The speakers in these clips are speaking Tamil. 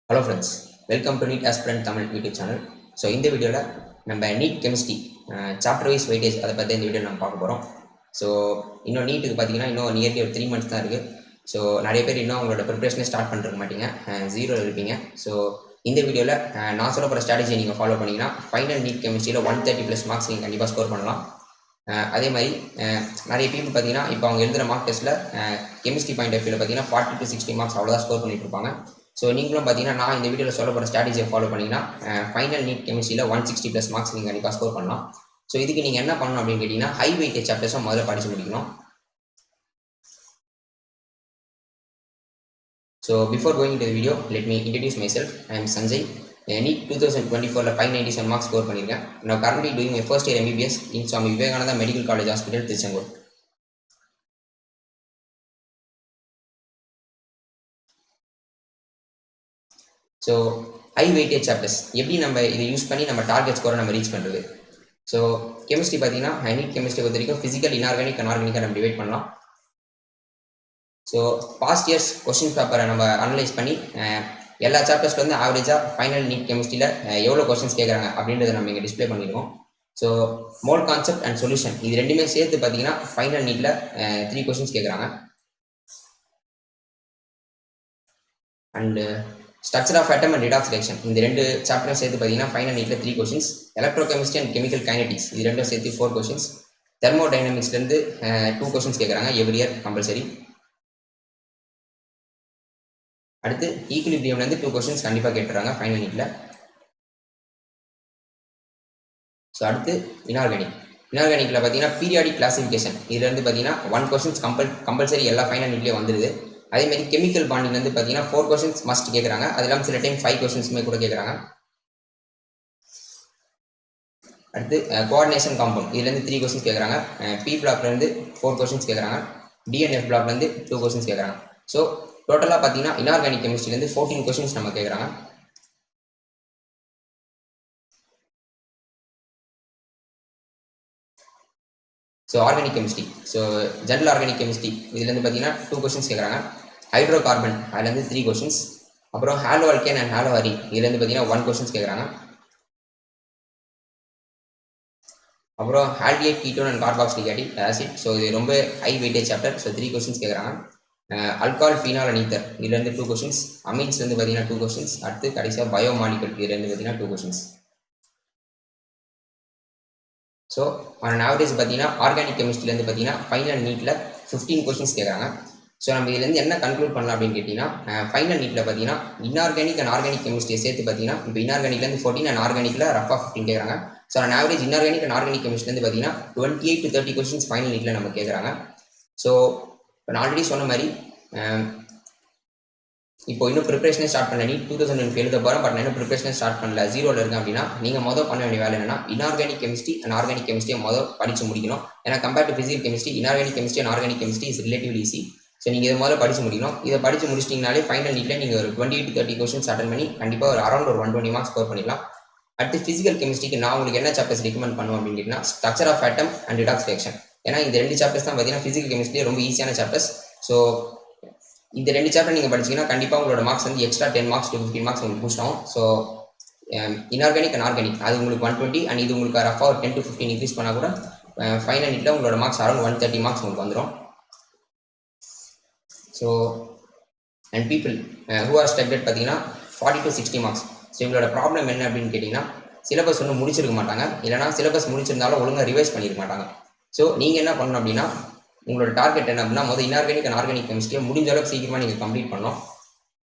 Hello friends, welcome to NEET aspirant Tamil YouTube channel. So இந்த வீடியோவில் நம்ம NEET chemistry chapter wise weightage அதை பற்றி இந்த வீடியோவில் நம்ம பார்க்க போகிறோம். ஸோ இன்னும் நீட்டுக்கு பார்த்தீங்கன்னா இன்னும் நியர்லி ஒரு 3 months தான் இருக்குது. ஸோ நிறைய பேர் இன்னும் அவங்களோட ப்ரிப்ரேஷனே ஸ்டார்ட் பண்ணிருக்க மாட்டீங்க, ஜீரோ இருப்பீங்க. ஸோ இந்த வீடியோவில் நான் சொல்ல போகிற ஸ்ட்ராட்டஜியை நீங்கள் ஃபாலோ பண்ணிங்கன்னா ஃபைனல் நீட் கெமிஸ்ட்ரியில் 130+ மார்க்ஸ் நீங்கள் கண்டிப்பாக ஸ்கோர் பண்ணலாம். அதே மாதிரி நிறைய பீப்புள் பார்த்தீங்கன்னா இப்போ அவங்க எழுதுகிற மார்க் டெஸ்ட்டில் கெமிஸ்ட்ரி பாயிண்ட் ஆஃப் வியூவில் பார்த்தீங்கன்னா 40 to 60 மார்க்ஸ் அவ்வளோதான் ஸ்கோர் பண்ணிட்டு இருப்பாங்க. ஸோ நீங்களும் பார்த்தீங்கன்னா நான் இந்த வீடியோவில் சொல்ல போகிற ஸ்ட்ராட்டஜியை ஃபாலோ பண்ணிங்கன்னா ஃபைனல் நீட் கெமிஸ்ட்ரியில் 160+ மார்க்ஸ் நீங்கள் கண்டிப்பாக ஸ்கோர் பண்ணலாம். ஸோ இதுக்கு நீங்கள் என்ன பண்ணணும் அப்படின்னு கேட்டிங்கன்னா ஹை வெயிட்டேஜ் சாப்டர்ஸும் முதல்ல படித்து முடிக்கணும். So before going into the video, let me introduce myself. I am Sanjay. NEET 2024 597 marks score பண்ணிருக்கேன். Now currently doing my first year MBBS in Swami Vivekananda Medical College Hospital, Tiruchendur. So high weightage chapters எப்படி நம்ம இதை யூஸ் பண்ணி நம்ம டார்கெட் ஸ்கோரை நம்ம ரீச் பண்ணுறது. ஸோ கெமிஸ்ட்ரி பார்த்தீங்கன்னா நீட் கெமிஸ்ட்ரி பொறுத்த வரைக்கும் ஃபிசிக்கல், இன்ஆர்கானிக், அன்ஆர்கானிக்காக நம்ம டிவைட் பண்ணலாம். ஸோ பாஸ்ட் இயர்ஸ் கொஸ்டின் பேப்பரை நம்ம அனலைஸ் பண்ணி எல்லா சாப்டர்ஸ்ல வந்து ஆவரேஜாக ஃபைனல் நீட் கெமிஸ்ட்ரியில் எவ்வளோ கொஸ்டின்ஸ் கேட்குறாங்க அப்படின்றத நம்ம இங்கே டிஸ்பிளே பண்ணியிருக்கோம். So mole concept and solution இது ரெண்டுமே சேர்த்து பார்த்தீங்கன்னா ஃபைனல் நீட்டில் 3 கொஸ்டின்ஸ் கேட்குறாங்க. And structure of atom and redox reaction இந்த 2 சாப்டரும் சேர்த்து பார்த்தீங்கன்னா ஃபைனல் நீட்டில் 3 questions. Electrochemistry and chemical kinetics இது ரெண்டும் சேர்த்து 4 கொஸ்டின்ஸ். தெர்மோடைனமிக்ஸ்லேருந்து 2 கொஸ்டின்ஸ் கேட்குறாங்க எவ்ரி இயர் கம்பல்சரி. அடுத்து ஈக்குலிபிரியம்லேருந்து 2 கொஸ்டின்ஸ் கண்டிப்பாக கேட்டுறாங்க ஃபைனல் நீட்டில். ஸோ அடுத்து இன்ஆர்கானிக்கில் பார்த்தீங்கன்னா பீரியாடிக் கிளாசிஃபிகேஷன் இதுலேருந்து பார்த்தீங்கன்னா 1 கொஸ்டின்ஸ் கம்பல்சரி எல்லா ஃபைனல் நீட்லேயே வந்துடுது. அதேமாதிரி கெமிக்கல் பாண்டிங்லேருந்து பார்த்தீங்கன்னா 4 கொஸ்டின்ஸ் மஸ்ட் கேட்குறாங்க. அது இல்லாமல் சில டைம் 5 கொஸ்டின்ஸுமே கூட கேட்குறாங்க. அடுத்து கோஆர்டினேஷன் காம்பவுண்ட் இதுலேருந்து 3 கொஸ்டின்ஸ் கேட்குறாங்க. பி பிளாக்லேருந்து 4 கொஸ்டின்ஸ் கேட்குறாங்க. டிஎன்எஃப் பிளாக்லேருந்து 2 கொஸ்டின்ஸ் கேட்குறாங்க. ஸோ டோட்டலாக பார்த்தீங்கன்னா இன்ஆர்கானிக் கெமிஸ்ட்ரிலேருந்து 14 கொஸ்டின்ஸ் நம்ம கேட்குறாங்க. So organic chemistry, so general organic chemistry இதுலேருந்து பார்த்தீங்கன்னா 2 கொஸ்டின்ஸ் கேட்குறாங்க. ஹைட்ரோ கார்பன் அதுலேருந்து 3 கொஸ்டின்ஸ். அப்புறம் ஹாலோ அல்கேன் அண்ட் ஹாலோ அரி இதுலேருந்து பார்த்தீங்கன்னா 1 கொஸ்டின்ஸ் கேட்குறாங்க. அப்புறம் aldehyde, ketone and carboxylic acid so இது ரொம்ப high weightage chapter. So 3 questions கேட்குறாங்க. அல்கால், ஃபீனால் அண்ட் ஈத்தர் இதுலேருந்து 2 கொஸ்டின்ஸ். அமீன்ஸ்லேருந்து பார்த்தீங்கன்னா 2 கொஸ்டின்ஸ். அடுத்து கடைசியாக பயோ மாலிகுல் இதுலேருந்து பார்த்தீங்கன்னா 2 கொஸ்டின்ஸ். ஸோ ஆன் ஆவரேஜ் பார்த்தீங்கன்னா ஆர்கானிக் கெமிஸ்ட்ரிலேருந்து பார்த்தீங்கன்னா ஃபைனல் நீட்டில் 15 கொஸ்டின்ஸ் கேட்குறாங்க. ஸோ நம்ம இதுலேருந்து என்ன கன்க்ளூட் பண்ணலாம் அப்படின்னு கேட்டிங்கன்னா ஃபைனல் நீட்டில் பார்த்தீங்கன்னா இன்ஆர்கானிக் அண்ட் ஆர்கானிக் கெமிஸ்ட்ரியை சேர்த்து பார்த்தீங்கன்னா இப்போ இன்ஆர்கானிக்லேருந்து 14 அண்ட் ஆர்கானிக்கில் ரஃபாக 15 கேட்குறாங்க. So on average inorganic and organic கெமிஸ்ட்ரிலேருந்து பார்த்தீங்கன்னா 28 to 30 கொஸ்டின்ஸ் ஃபைனல் நீட்டில் நம்ம கேட்குறாங்க. ஸோ இப்போ நான் ஆல்ரெடி சொன்ன மாதிரி இப்போ இன்னும் ப்ரிப்பரேஷனே ஸ்டார்ட் பண்ணல. நீட் 2005 எழுத போகிறேன், பட் நான் இன்னும் ப்ரிப்பரேஷனே ஸ்டார்ட் பண்ணல, ஜீரோவில் இருக்கேன் அப்படின்னா நீங்கள் மொதல் பண்ண வேண்டிய வேலை என்னன்னா இன்ஆர்கானிக் கெமிஸ்ட்ரி அண்ட் ஆர்கானிக் கெமிஸ்ட்ரியை மொதல் படித்து முடிக்கணும். ஏன்னா compared to physical chemistry inorganic chemistry and organic chemistry is relatively easy. So நீங்கள் இதை முதல்ல படித்து முடிக்கணும். இதை படித்து முடிச்சிட்டிங்கனாலே ஃபைனல் நீட்டில் நீங்கள் ஒரு 28 to 30 கொஸ்டின்ஸ் அட்டன் பண்ணி கண்டிப்பாக ஒரு அரௌண்ட் ஒரு 120 மார்க்ஸ் ஸ்கோர் பண்ணிடலாம். அடுத்து ஃபிசிக்கல் கெமிஸ்ட்ரிக்கு நான் உங்களுக்கு என்ன சாப்டர்ஸ் ரெக்கமெண்ட் பண்ணுவோம் அப்படின்னு கேட்டிங்கன்னா structure of atom and redox reaction. ஏன்னா இந்த 2 சாப்டர்ஸ் தான் பார்த்தீங்கன்னா ஃபிசிக்கல் கெமிஸ்ட்ரி ரொம்ப ஈஸியான சாப்டர்ஸ். ஸோ இந்த 2 சாப்டர் நீங்கள் படிச்சிங்கன்னா கண்டிப்பாக உங்களோட மார்க்ஸ் வந்து எக்ஸ்ட்ரா 10 மார்க்ஸ் to 15 மார்க்ஸ் உங்களுக்கு பூஸ்ட் ஆகும். ஸோ இன்ஆர்கானிக் அண்ட் ஆர்கானிக் அது உங்களுக்கு 120 அண்ட் இது உங்களுக்கு ரஃபாக ஒரு 10 to 15 இன்க்ரீஸ் பண்ணால் கூட ஃபைனல் நீட்டில் உங்களோட மார்க்ஸ் அரௌண்ட் 130 மார்க்ஸ் உங்களுக்கு வந்துடும். So and people who are stuck at பார்த்தீங்கன்னா 40 to 60 மார்க்ஸ். ஸோ இவங்களோட ப்ராப்ளம் என்ன அப்படின்னு கேட்டிங்கன்னா சிலபஸ் ஒன்றும் முடிச்சிருக்க மாட்டாங்க, இல்லைனா சிலபஸ் முடிச்சிருந்தாலும் ஒழுங்காக ரிவைஸ் பண்ணியிருக்க மாட்டாங்க. ஸோ நீங்கள் என்ன பண்ணணும் அப்படின்னா உங்களோட டார்கெட் என்ன அப்படின்னா முதல் இன்ஆர்கானிக் அண்ட் ஆர்கானிக் கெமிஸ்ட்ரியை முடிஞ்ச அளவுக்கு சீக்கிரமாக நீங்கள் கம்ப்ளீட் பண்ணணும்.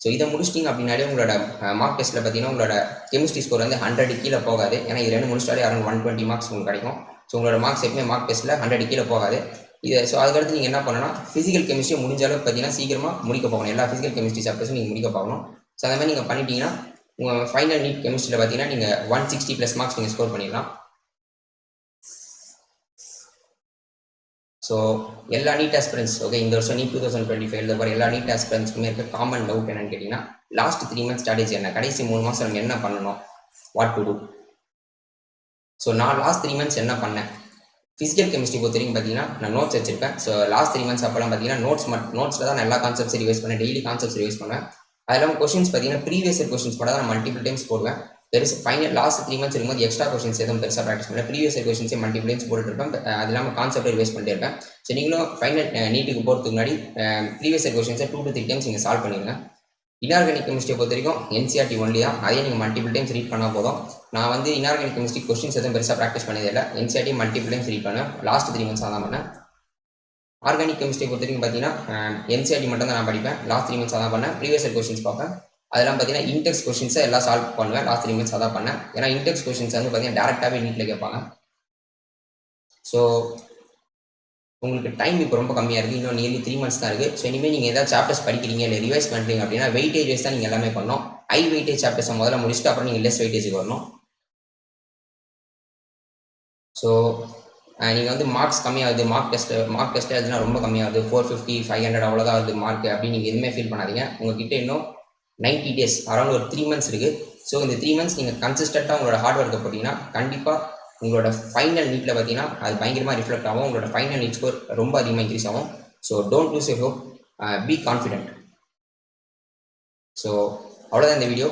ஸோ இதை முடிச்சிட்டிங்க அப்படின்னாலே உங்களோட மார்க் டெஸ்ட்டில் பார்த்தீங்கன்னா உங்களோட கெமிஸ்ட்ரி ஸ்கோர் வந்து 100 கீழே போகாது. ஏன்னா இது 2 முடிச்சிட்டாலே அரௌண்ட் 120 மார்க்ஸ் உங்களுக்கு கிடைக்கும். ஸோ உங்களோட மார்க்ஸ் எப்பவுமே மார்க் டெஸ்ட்டில் 100 கீழே போகாது. இது ஸோ அதுக்கடுத்து நீங்கள் என்ன பண்ணணும்னா ஃபிசிக்கல் கெமிஸ்ட்ரியை முடிஞ்ச அளவுக்கு பார்த்தீங்கன்னா சீக்கிரமாக முடிக்க போகணும். எல்லா ஃபிசிக்கல் கெமிஸ்ட்ரி சாப்டர்ஸும் நீங்கள் முடிக்க போகணும். ஸோ அந்த மாதிரி நீங்கள் பண்ணிட்டீங்கன்னா உங்கள் ஃபைனல் நீட் கெமிஸ்ட்ரியில் பார்த்தீங்கன்னா நீங்கள் 160+ மார்க்ஸ் நீங்கள் ஸ்கோர் பண்ணிடலாம். ஸோ எல்லா நீட் ஆஸ்பிரன்ஸ் ஓகே இந்த வருஷம் நீட் 2025 எழுத போகிற எல்லா நீட் ஆஸ்பிரன்ஸ்க்குமே இருக்க காமன் டவுட் என்னன்னு கேட்டிங்கன்னா லாஸ்ட் 3 months ஸ்ட்ராட்டஜி என்ன, கடைசி 3 மாதம் நம்ம என்ன பண்ணணும், வாட் டு டூ. ஸோ நான் லாஸ்ட் 3 months என்ன பண்ணேன் ஃபிசிக்கல் கெமிஸ்ட்ரி பொறுத்த வரைக்கும் பார்த்தீங்கன்னா நான் நோட்ஸ் வச்சிருப்பேன். ஸோ லாஸ்ட் 3 months அப்போலாம் பார்த்தீங்கன்னா நோட்ஸில் தான் நான் எல்லா கான்செப்ட்ஸ் ரிவைஸ் பண்ணேன், டெய்லி கான்செப்ட்ஸ் ரிவைஸ் பண்ணுவேன். அது இல்லாமல் கொஷின்ஸ் பார்த்தீங்கன்னா ப்ரீவியஸ் இயர் கொஷின்ஸ் மட்டும் தான் நான் மல்டிபிள் டைம்ஸ் போடுவேன். ஃபைனல் லாஸ்ட் 3 மந்த்ஸ் இருக்கும்போது எக்ஸ்ட்ரா கொஷின்ஸ் எதுவும் பெருசாக ப்ராக்டிஸ் பண்ணல. ப்ரீவியஸ் இயர் கொஷின்ஸே மல்டிபிள் டைம்ஸ் போட்டுருப்பேன். அது இல்லாமல் கான்செப்டை ரிவைஸ் பண்ணிட்டே இருப்பேன். ஸோ நீங்களும் ஃபைனல் நீட்டுக்கு போகிறதுக்கு முன்னாடி ப்ரீவியஸ் இயர் கொஷின்ஸை 2 to 3 டைம்ஸ் நீங்கள் சால்வ் பண்ணிடுங்க. இன்ஆர்கானிக் கெமிஸ்ட்ரியை பொறுத்த வரைக்கும் NCERT ஒன்லி தான். அதே நீங்கள் மல்டிபிள் டைம்ஸ் ரீட் பண்ணால் போதும். நான் வந்து இன்ஆர்கானிக் கெமிஸ்ட்ரி கொஸ்டின்ஸ் எதுவும் பெருசாக ப்ராக்டிஸ் பண்ணதே இல்லை. NCERT மல்டிபிள் டைம்ஸ் ரீட் பண்ணேன். லாஸ்ட் 3 மந்த்ஸ் தான் பண்ணேன். ஆர்கானிக் கெமிஸ்ட்ரி பொறுத்த வரைக்கும் பார்த்தீங்கன்னா NCERT மட்டும் தான் நான் படிப்பேன். லாஸ்ட் 3 மந்த்ஸ் தான் பண்ணேன். ப்ரீவியஸ் இயர் கொஸ்டின்ஸ் பார்ப்பேன். அதெல்லாம் பார்த்தீங்கன்னா இன்டெக்ஸ் கொஸ்டின்ஸை எல்லாம் சால்வ் பண்ணுவேன். லாஸ்ட் 3 மந்த்ஸ் அதான் பண்ணேன். ஏன்னா இன்டெக்ஸ் கொஸ்டின்ஸ் வந்து பார்த்தீங்கன்னா டேரெக்டாகவே நீட்டில் கேட்பாங்க. ஸோ உங்களுக்கு டைம் இப்போ ரொம்ப கம்மியாக இருக்குது. இன்னும் நியர்லி 3 மந்த்ஸ் தான் இருக்குது. ஸோ இனிமேல் நீங்கள் ஏதாவது சாப்டர்ஸ் படிக்கிறீங்க இல்லை ரிவைஸ் பண்ணுறீங்க அப்படின்னா வெயிட்டேஜ் வைஸ் தான் நீங்கள் எல்லாமே பண்ணணும். ஹை வெயிட்டேஜ் சாப்டர்ஸை முதல்ல முடிச்சுட்டு அப்புறம் நீங்கள் லெஸ் வெயிட்டேஜுக்கு வரணும். ஸோ நீங்கள் வந்து மார்க்ஸ் கம்மியாகுது, மார்க் டெஸ்ட் எழுதுனா ரொம்ப கம்மியாகுது, 450 500 அவ்வளோதான் வருது மார்க் அப்படின்னு நீங்கள் எதுவுமே ஃபீல் பண்ணாதீங்க. உங்ககிட்ட இன்னும் 90 days அரௌண்ட் ஒரு 3 மந்த்ஸ் இருக்குது. ஸோ இந்த 3 மந்த்ஸ் நீங்கள் கன்சிஸ்டண்ட்டாக உங்களோட ஹார்ட் ஒர்க்கை போட்டிங்கன்னா கண்டிப்பாக உங்களோட ஃபைனல் நீட்டில் பார்த்தீங்கன்னா அது பயங்கரமாக ரிஃப்ளெக்ட் ஆகும். உங்களோட ஃபைனல் நீட் ஸ்கோர் ரொம்ப அதிகமாக இன்க்ரீஸ் ஆகும். So don't lose your hope, be confident. So அவ்வளோதான் இந்த வீடியோ.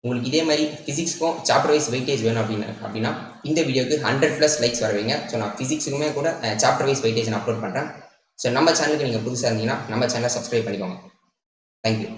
உங்களுக்கு இதே மாதிரி ஃபிசிக்ஸ்க்கும் சாப்டர் வைஸ் வெயிட்டேஜ் வேணும் அப்படின்னா இந்த வீடியோக்கு 100+ லைக்ஸ் வர வைங்க. ஸோ நான் ஃபிசிக்ஸுக்குமே கூட சாப்டர் வைஸ் வெயிட்டேஜ் நான் அப்லோட் பண்ணுறேன். ஸோ நம்ம சேனலுக்கு நீங்கள் புதுசாக இருந்தீங்கன்னா நம்ம சேனலை சப்ஸ்கிரைப் பண்ணிக்கோங்க. தேங்க்யூ.